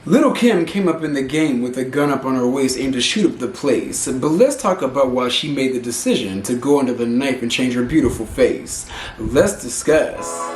Lil Kim came up in the game with a gun up on her waist aimed to shoot up the place, but let's talk about why she made the decision to go under the knife and change her beautiful face. Let's discuss.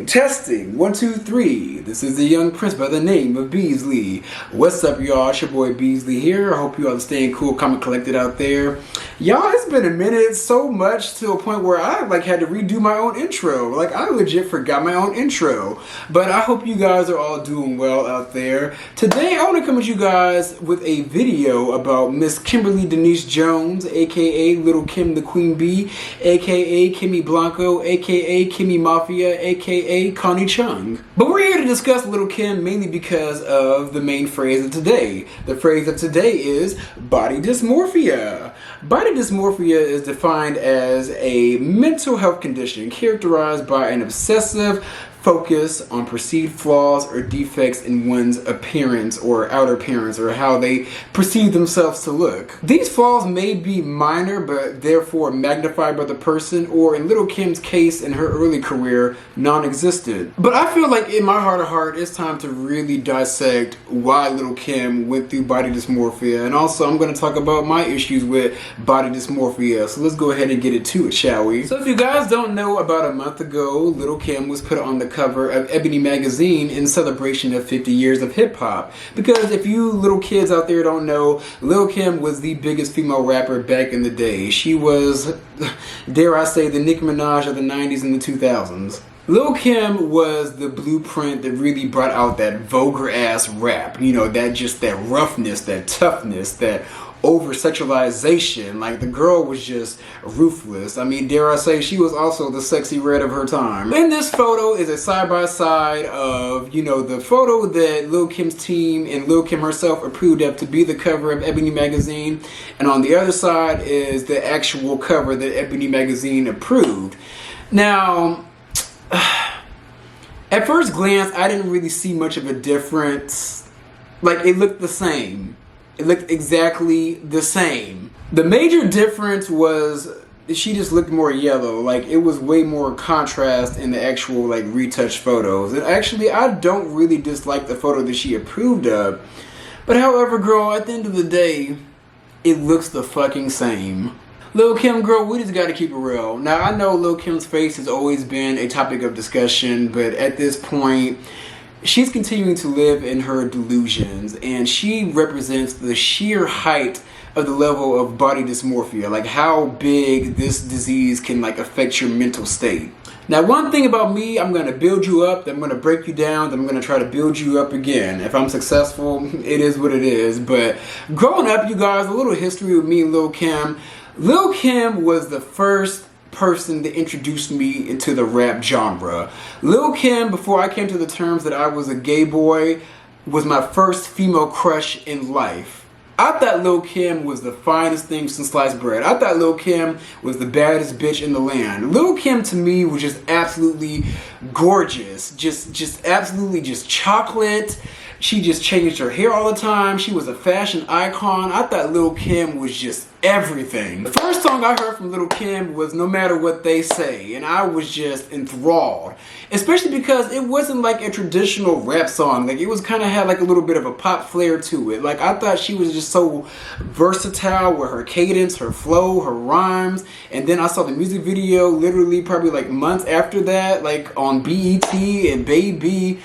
Testing, 1, 2, 3. This is the young prince by the name of Beasley. What's up, y'all? It's your boy Beasley here. I hope you all are staying cool, calm, and collected out there. Y'all, it's been a minute, so much to a point where I had to redo my own intro. I legit forgot my own intro. But I hope you guys are all doing well out there. Today, I want to come at you guys with a video about Miss Kimberly Denise Jones, aka Lil Kim the Queen Bee, aka Kimmy Blanco, aka Kimmy Mafia, aka Connie Chung. But we're here to discuss Lil Kim mainly because of the main phrase of today. The phrase of today is body dysmorphia. Body dysmorphia is defined as a mental health condition characterized by an obsessive focus on perceived flaws or defects in one's appearance or outer appearance or how they perceive themselves to look. These flaws may be minor but therefore magnified by the person, or in Lil Kim's case in her early career, non-existent. But I feel like in my heart of heart it's time to really dissect why Lil Kim went through body dysmorphia, and also I'm going to talk about my issues with body dysmorphia. So let's go ahead and get into it, shall we? So if you guys don't know, about a month ago Lil Kim was put on the cover of Ebony magazine in celebration of 50 years of hip-hop. Because if you little kids out there don't know, Lil Kim was the biggest female rapper back in the day. She was, dare I say, the Nicki Minaj of the 90s and the 2000s. Lil Kim was the blueprint that really brought out that vulgar ass rap. You know, that roughness, that toughness, that over-sexualization. Like, the girl was just ruthless. I mean, dare I say, she was also the sexy red of her time. In this photo is a side-by-side of, you know, the photo that Lil Kim's team and Lil Kim herself approved of to be the cover of Ebony magazine, and on the other side is the actual cover that Ebony magazine approved. Now, at first glance, I didn't really see much of a difference. Like, it looked the same. It looked exactly the same. The major difference was she just looked more yellow. Like, it was way more contrast in the actual, like, retouched photos. And actually, I don't really dislike the photo that she approved of. But however, girl, at the end of the day, it looks the fucking same. Lil Kim, girl, we just gotta keep it real. Now, I know Lil Kim's face has always been a topic of discussion, but at this point, she's continuing to live in her delusions, and she represents the sheer height of the level of body dysmorphia, like how big this disease can like affect your mental state. Now, one thing about me, I'm gonna build you up, then I'm gonna break you down, then I'm gonna try to build you up again. If I'm successful, it is what it is. But growing up, you guys, a little history with me and Lil Kim. Lil Kim was the first person that introduced me into the rap genre. Lil Kim, before I came to the terms that I was a gay boy, was my first female crush in life. I thought Lil Kim was the finest thing since sliced bread. I thought Lil Kim was the baddest bitch in the land. Lil Kim to me was just absolutely gorgeous. Just absolutely just chocolate. She just changed her hair all the time. She was a fashion icon. I thought Lil Kim was just everything. The first song I heard from Lil Kim was No Matter What They Say, and I was just enthralled. Especially because it wasn't like a traditional rap song. Like, it was kind of had like a little bit of a pop flair to it. Like, I thought she was just so versatile with her cadence, her flow, her rhymes. And then I saw the music video literally probably like months after that, like on BET and Baby.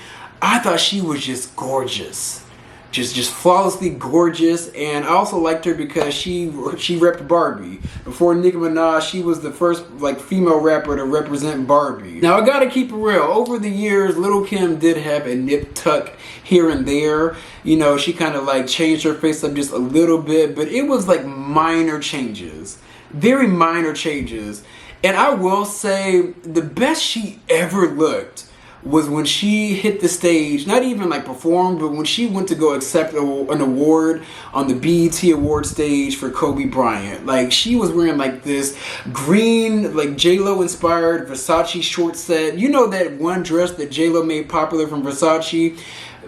I thought she was just gorgeous, just flawlessly gorgeous. And I also liked her because she repped Barbie. Before Nicki Minaj, she was the first like female rapper to represent Barbie. Now, I gotta keep it real. Over the years, Lil Kim did have a nip tuck here and there. You know, she kind of like changed her face up just a little bit, but it was like minor changes, very minor changes. And I will say the best she ever looked was when she hit the stage, not even like performed, but when she went to go accept an award on the BET award stage for Kobe Bryant. Like, she was wearing like this green, like J-Lo inspired Versace short set. You know that one dress that J-Lo made popular from Versace?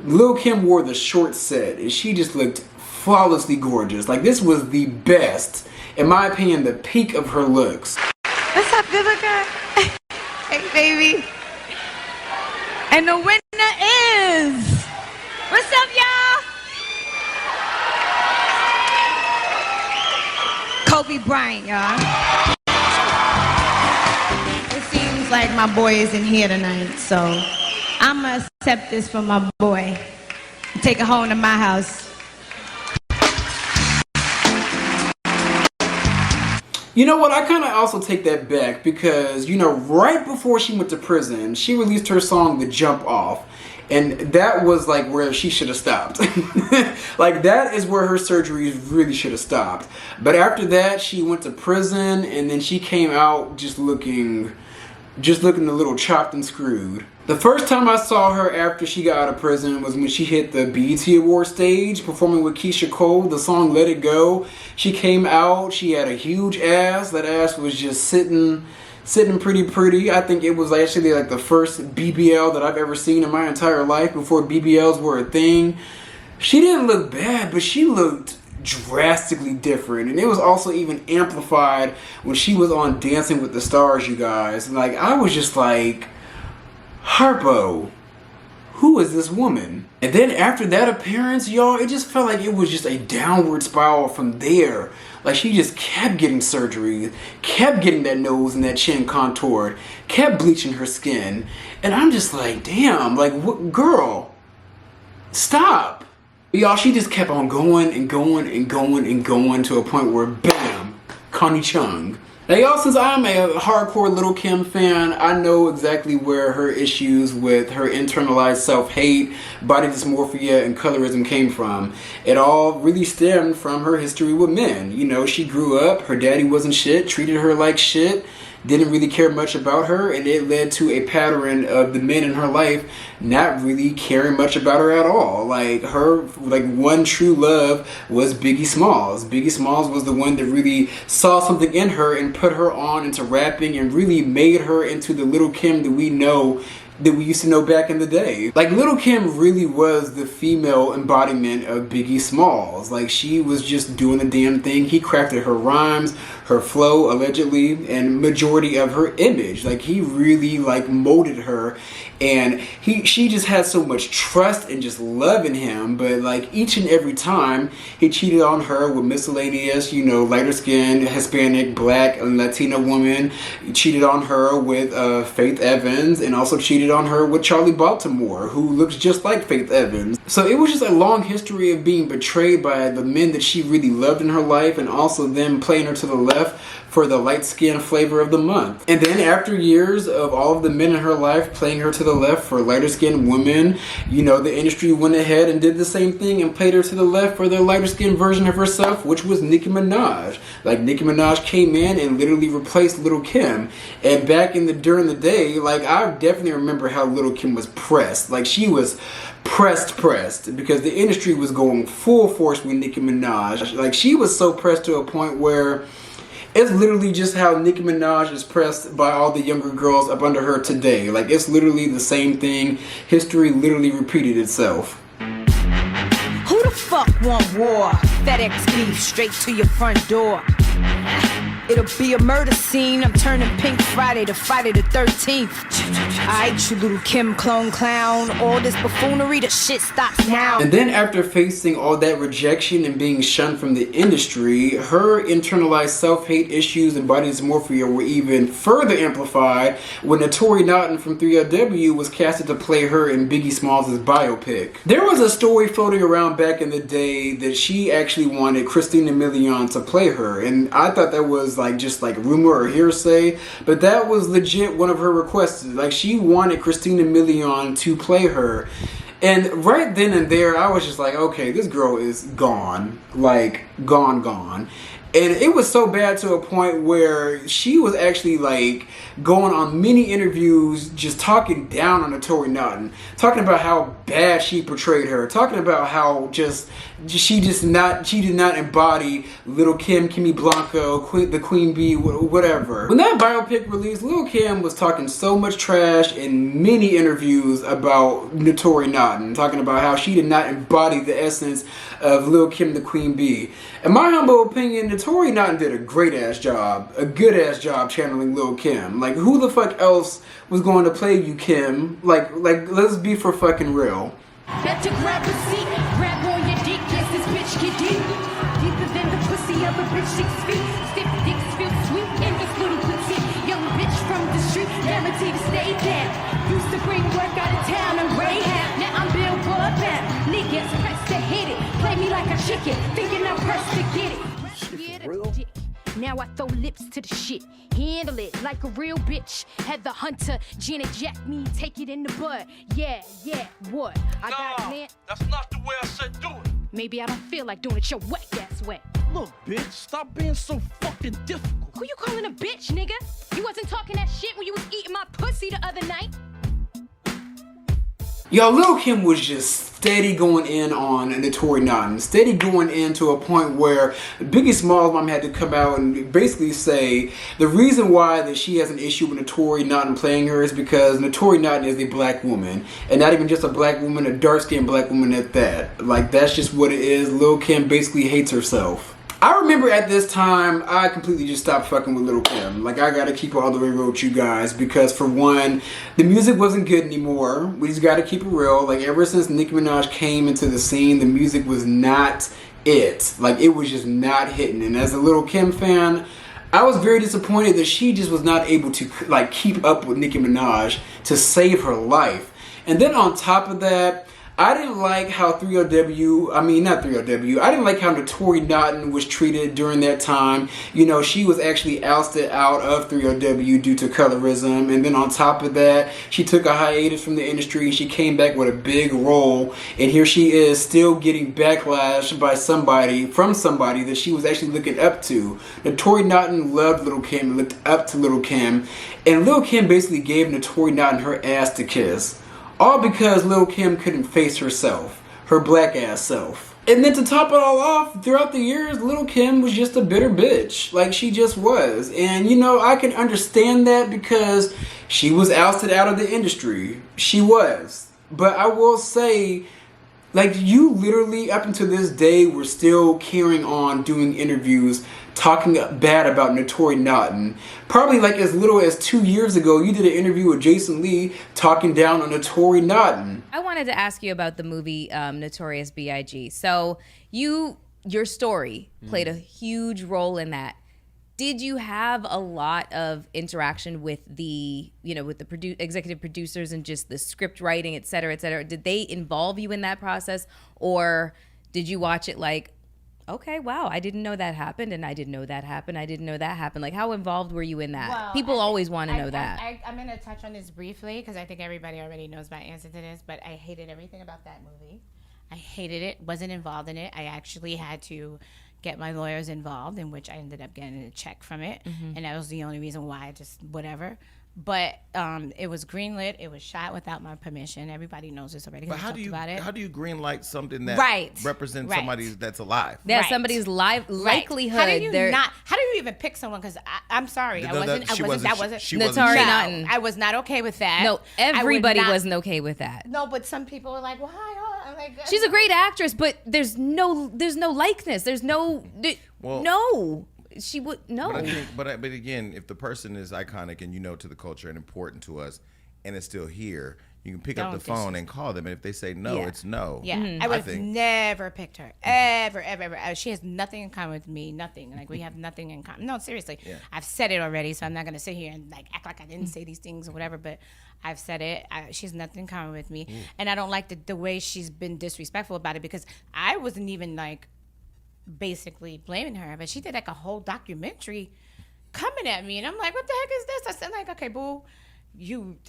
Lil Kim wore the short set, and she just looked flawlessly gorgeous. Like, this was the best, in my opinion, the peak of her looks. What's up, good looker? Hey, baby. And the winner is... What's up, y'all? Kobe Bryant, y'all. It seems like my boy isn't here tonight, so I'm gonna accept this from my boy and take it home to my house. You know what, I kind of also take that back because, you know, right before she went to prison, she released her song, The Jump Off. And that was like where she should have stopped. Like, that is where her surgeries really should have stopped. But after that, she went to prison, and then she came out just looking a little chopped and screwed. The first time I saw her after she got out of prison was when she hit the BET Award stage performing with Keisha Cole, the song Let It Go. She came out, she had a huge ass. That ass was just sitting pretty. I think it was actually like the first BBL that I've ever seen in my entire life before BBLs were a thing. She didn't look bad, but she looked drastically different, and it was also even amplified when she was on Dancing with the Stars, you guys. Like, I was just like, Harpo, who is this woman? And then after that appearance, y'all, it just felt like it was just a downward spiral from there. Like, she just kept getting surgery, kept getting that nose and that chin contoured, kept bleaching her skin, and I'm just like, damn, like, what, girl, stop. Y'all, she just kept on going and going and going and going to a point where, bam, Connie Chung. Now, y'all, since I'm a hardcore Lil Kim fan, I know exactly where her issues with her internalized self-hate, body dysmorphia, and colorism came from. It all really stemmed from her history with men. You know, she grew up, her daddy wasn't shit, treated her like shit, didn't really care much about her, and it led to a pattern of the men in her life not really caring much about her at all. Like, her, like, one true love was Biggie Smalls. Biggie Smalls was the one that really saw something in her and put her on into rapping and really made her into the Lil Kim that we know, that we used to know back in the day. Like, Lil Kim really was the female embodiment of Biggie Smalls. Like, she was just doing the damn thing. He crafted her rhymes, her flow, allegedly, and majority of her image. Like, he really, like, molded her, and she just had so much trust and just love in him. But, like, each and every time he cheated on her with miscellaneous, you know, lighter skinned, Hispanic, Black, and Latina woman. He cheated on her with Faith Evans, and also cheated on her with Charlie Baltimore, who looks just like Faith Evans. So it was just a long history of being betrayed by the men that she really loved in her life, and also them playing her to the left for the light skin flavor of the month. And then after years of all of the men in her life playing her to the left for lighter skinned women, you know, the industry went ahead and did the same thing and played her to the left for their lighter skinned version of herself, which was Nicki Minaj. Like, Nicki Minaj came in and literally replaced Lil Kim. And back during the day, like, I definitely remember how Lil Kim was pressed. Like, she was pressed because the industry was going full force with Nicki Minaj. Like, she was so pressed to a point where it's literally just how Nicki Minaj is pressed by all the younger girls up under her today. Like, it's literally the same thing. History literally repeated itself. Who the fuck want war? FedEx beef straight to your front door. It'll be a murder scene. I'm turning Pink Friday to Friday the 13th. Alright, you little Kim clone clown. All this buffoonery, the shit stops now. And then after facing all that rejection and being shunned from the industry, her internalized self-hate issues and body dysmorphia were even further amplified when Notorious from 3LW was casted to play her in Biggie Smalls' biopic. There was a story floating around back in the day that she actually wanted Christina Milian to play her, and I thought that was like just like rumor or hearsay, but that was legit one of her requests. Like, she wanted Christina Milian to play her, and right then and there I was just like, okay, this girl is gone, like gone. And it was so bad to a point where she was actually like going on many interviews just talking down on Notori Naughton, talking about how bad she portrayed her, talking about how she did not embody Lil Kim, Kimmy Blanco, the Queen Bee, whatever. When that biopic released, Lil Kim was talking so much trash in many interviews about Notori Naughton, talking about how she did not embody the essence of Lil Kim, the Queen Bee. In my humble opinion, Notori Naughton did a great-ass job, a good-ass job channeling Lil Kim. Like, who the fuck else was going to play you, Kim? Like, let's be for fucking real. Let you grab a seat, grab on your dick, yes, this bitch get deep. Deeper than the pussy of a bitch 6 feet. Stiff dicks feel sweet in this little petite. Young bitch from the street, guaranteed to stay down. Used to bring work out of town and Rahab. Now I'm Billboard bound. Niggas pressed to hit it. Play me like a chicken, thinking I'm pressed to get it. Now I throw lips to the shit. Handle it like a real bitch. Had the hunter, Janet Jack me, take it in the bud. Yeah, what? I got land. That's not the way I said do it. Maybe I don't feel like doing it your wet ass wet. Look, bitch, stop being so fucking difficult. Who you calling a bitch, nigga? You wasn't talking that shit when you was eating my pussy the other night. Yo, Lil Kim was just steady going in on Notori Naughton, steady going in to a point where Biggie Smalls' mom had to come out and basically say the reason why that she has an issue with Notori Naughton playing her is because Notori Naughton is a black woman, and not even just a black woman, a dark-skinned black woman at that. Like, that's just what it is. Lil Kim basically hates herself. I remember at this time, I completely just stopped fucking with Lil Kim. Like, I gotta keep it all the way real with you guys, because for one, the music wasn't good anymore. We just gotta keep it real. Like, ever since Nicki Minaj came into the scene, the music was not it. Like, it was just not hitting. And as a Lil Kim fan, I was very disappointed that she just was not able to, like, keep up with Nicki Minaj to save her life. And then on top of that, I didn't like how I didn't like how Notori Naughton was treated during that time. You know, she was actually ousted out of 3LW due to colorism. And then on top of that, she took a hiatus from the industry. She came back with a big role. And here she is still getting backlash by from somebody that she was actually looking up to. Notori Naughton loved Lil Kim, looked up to Lil Kim. And Lil Kim basically gave Notori Naughton her ass to kiss. All because Lil Kim couldn't face herself, her black ass self. And then to top it all off, throughout the years, Lil Kim was just a bitter bitch. Like, she just was. And, you know, I can understand that because she was ousted out of the industry. She was. But I will say, like, you literally, up until this day, were still carrying on doing interviews talking bad about Notori Naughton. Probably like as little as 2 years ago, you did an interview with Jason Lee talking down on Notori Naughton. I wanted to ask you about the movie Notorious B.I.G. So your story played a huge role in that. Did you have a lot of interaction with the executive producers and just the script writing, et cetera, et cetera? Did they involve you in that process? Or did you watch it like, okay, wow, I didn't know that happened, and I didn't know that happened, I didn't know that happened. Like, how involved were you in that? Well, People always want to know that. I'm going to touch on this briefly because I think everybody already knows my answer to this, but I hated everything about that movie. I hated it, wasn't involved in it. I actually had to get my lawyers involved, in which I ended up getting a check from it, and that was the only reason why I just whatever. But it was greenlit. It was shot without my permission. Everybody knows this already. But how do you greenlight something that represents Right. somebody that's alive? Yeah, Right. somebody's likelihood. How do you even pick someone? Because I'm sorry, Notori Naughton. I was not okay with that. No, everybody wasn't okay with that. No, but some people were like, "Why?" I'm like, She's a great actress, but there's no likeness. There's no. No. She would no. But again, if the person is iconic and to the culture and important to us, and it's still here, you can pick up the phone and call them. And if they say no, it's no. Yeah, I would have never picked her ever. She has nothing in common with me. Nothing. Like we have nothing in common. No, seriously. Yeah. I've said it already, so I'm not gonna sit here and like act like I didn't say these things or whatever. But I've said it. She's nothing in common with me, and I don't like the way she's been disrespectful about it because I wasn't even like basically blaming her, but she did like a whole documentary coming at me, and I'm like, what the heck is this? I said like, okay, boo, you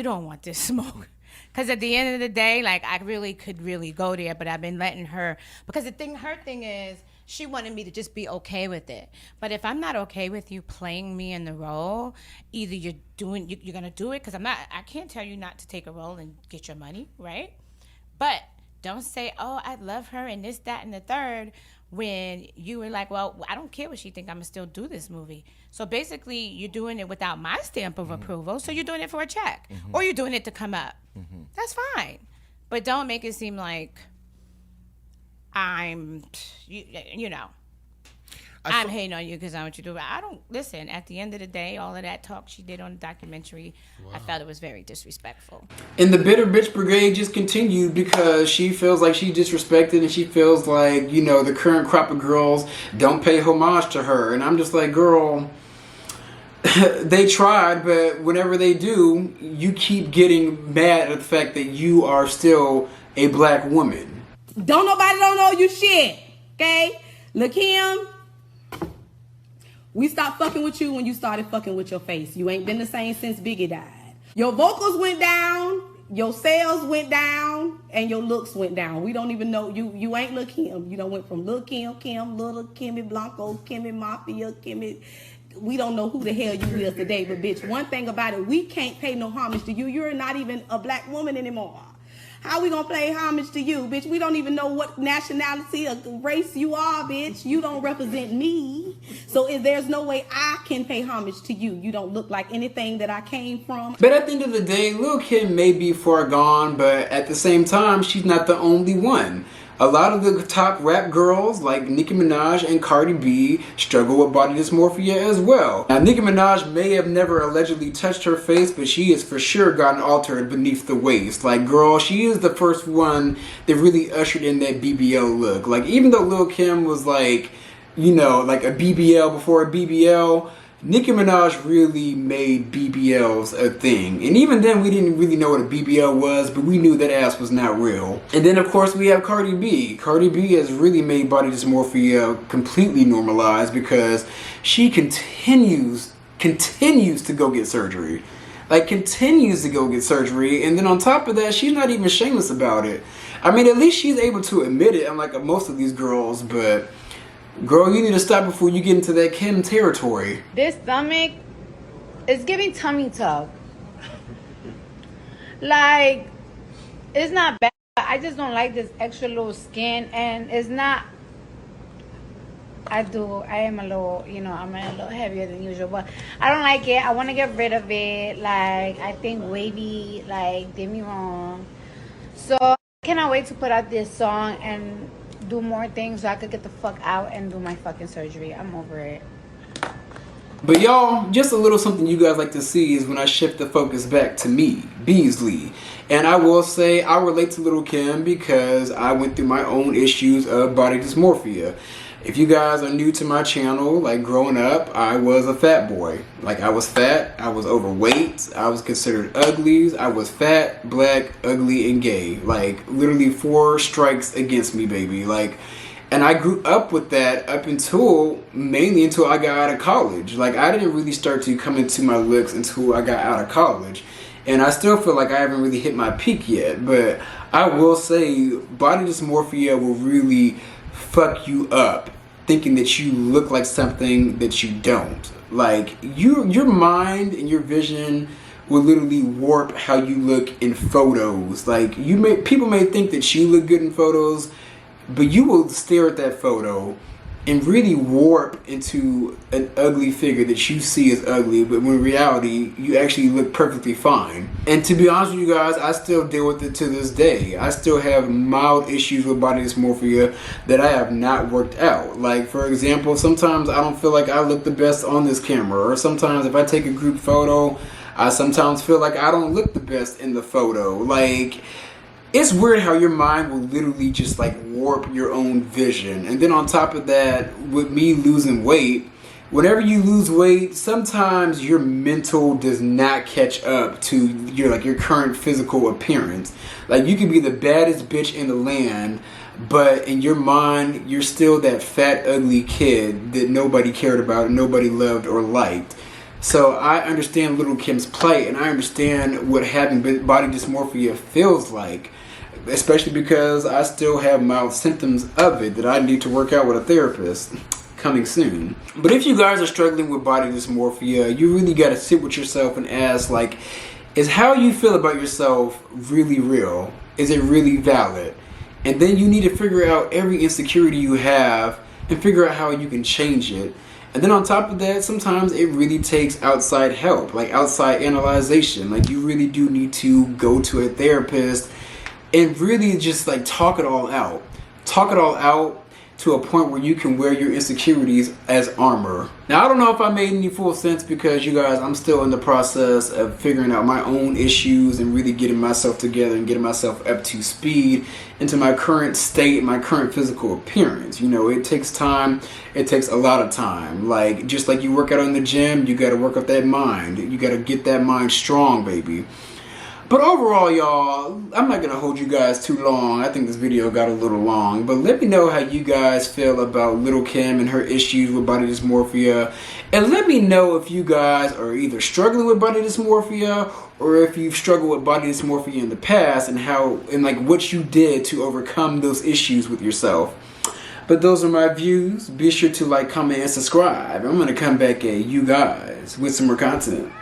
don't want this smoke. Because at the end of the day, like, I really could really go there, but I've been letting her, because her thing is, she wanted me to just be okay with it. But if I'm not okay with you playing me in the role, either you're going to do it, because I can't tell you not to take a role and get your money, right? But don't say, oh, I love her and this, that, and the third, when you were like, well, I don't care what she think, I'm going to still do this movie. So basically, you're doing it without my stamp of approval, so you're doing it for a check. Or you're doing it to come up. That's fine. But don't make it seem like I'm hating on you because I want you to do it. I don't, listen, at the end of the day, all of that talk she did on the documentary, I felt it was very disrespectful. And the bitter bitch brigade just continued because she feels like she's disrespected, and she feels like, the current crop of girls don't pay homage to her. And I'm just like, girl, they tried, but whenever they do, you keep getting mad at the fact that you are still a black woman. Don't know you shit, okay? Lil Kim, we stopped fucking with you when you started fucking with your face. You ain't been the same since Biggie died. Your vocals went down, your sales went down, and your looks went down. We don't even know you ain't Lil Kim. You done went from Lil Kim, Little Kimmy Blanco, Kimmy Mafia, Kimmy. We don't know who the hell you is today, but bitch, one thing about it, we can't pay no homage to you. You're not even a black woman anymore. How we gonna pay homage to you, bitch? We don't even know what nationality or race you are, bitch. You don't represent me. So there's no way I can pay homage to you. You don't look like anything that I came from. But at the end of the day, Lil Kim may be far gone, but at the same time, she's not the only one. A lot of the top rap girls like Nicki Minaj and Cardi B struggle with body dysmorphia as well. Now, Nicki Minaj may have never allegedly touched her face, but she has for sure gotten altered beneath the waist. Like, girl, she is the first one that really ushered in that BBL look. Like, even though Lil Kim was like, like a BBL before a BBL, Nicki Minaj really made BBLs a thing. And even then, we didn't really know what a BBL was, but we knew that ass was not real. And then, of course, we have Cardi B. Cardi B has really made body dysmorphia completely normalized because she continues to go get surgery. Like, continues to go get surgery. And then on top of that, she's not even shameless about it. I mean, at least she's able to admit it, unlike most of these girls, but girl, you need to stop before you get into that Kim territory. This stomach is giving tummy tuck. Like, it's not bad. I just don't like this extra little skin, and it's not. I am a little, I'm a little heavier than usual, but I don't like it. I want to get rid of it. Like, I think wavy, did me wrong. So, I cannot wait to put out this song and do more things so I could get the fuck out and do my fucking surgery. I'm over it. But y'all, just a little something you guys like to see is when I shift the focus back to me, Beasley. And I will say I relate to Lil Kim because I went through my own issues of body dysmorphia. If you guys are new to my channel, like growing up, I was a fat boy. Like, I was fat, I was overweight, I was considered ugly, I was fat, black, ugly, and gay. Like, literally 4 strikes against me, baby. Like, and I grew up with that up mainly until I got out of college. Like, I didn't really start to come into my looks until I got out of college. And I still feel like I haven't really hit my peak yet. But I will say, body dysmorphia will really fuck you up thinking that you look like something that you don't. Like, your mind and your vision will literally warp how you look in photos. Like, people may think that you look good in photos, but you will stare at that photo and really warp into an ugly figure that you see as ugly, but when in reality, you actually look perfectly fine. And to be honest with you guys, I still deal with it to this day. I still have mild issues with body dysmorphia that I have not worked out. Like, for example, sometimes I don't feel like I look the best on this camera, or sometimes if I take a group photo, I sometimes feel like I don't look the best in the photo. Like, it's weird how your mind will literally just like warp your own vision. And then on top of that, with me losing weight, whenever you lose weight, sometimes your mental does not catch up to your current physical appearance. Like, you can be the baddest bitch in the land, but in your mind, you're still that fat, ugly kid that nobody cared about, nobody loved or liked. So I understand Lil Kim's plight, and I understand what having body dysmorphia feels like, especially because I still have mild symptoms of it that I need to work out with a therapist coming soon. But if you guys are struggling with body dysmorphia, you really got to sit with yourself and ask, like, is how you feel about yourself really real? Is it really valid? And then you need to figure out every insecurity you have and figure out how you can change it. And then on top of that, sometimes it really takes outside help, like outside analyzation. Like, you really do need to go to a therapist and really just like talk it all out. Talk it all out to a point where you can wear your insecurities as armor. Now, I don't know if I made any full sense because, you guys, I'm still in the process of figuring out my own issues and really getting myself together and getting myself up to speed into my current state, my current physical appearance. You know, it takes time. It takes a lot of time. Like, just like you work out in the gym, you got to work up that mind. You got to get that mind strong, baby. But overall, y'all, I'm not going to hold you guys too long. I think this video got a little long. But let me know how you guys feel about Lil Kim and her issues with body dysmorphia. And let me know if you guys are either struggling with body dysmorphia or if you've struggled with body dysmorphia in the past and how, and like what you did to overcome those issues with yourself. But those are my views. Be sure to like, comment, and subscribe. I'm going to come back at you guys with some more content.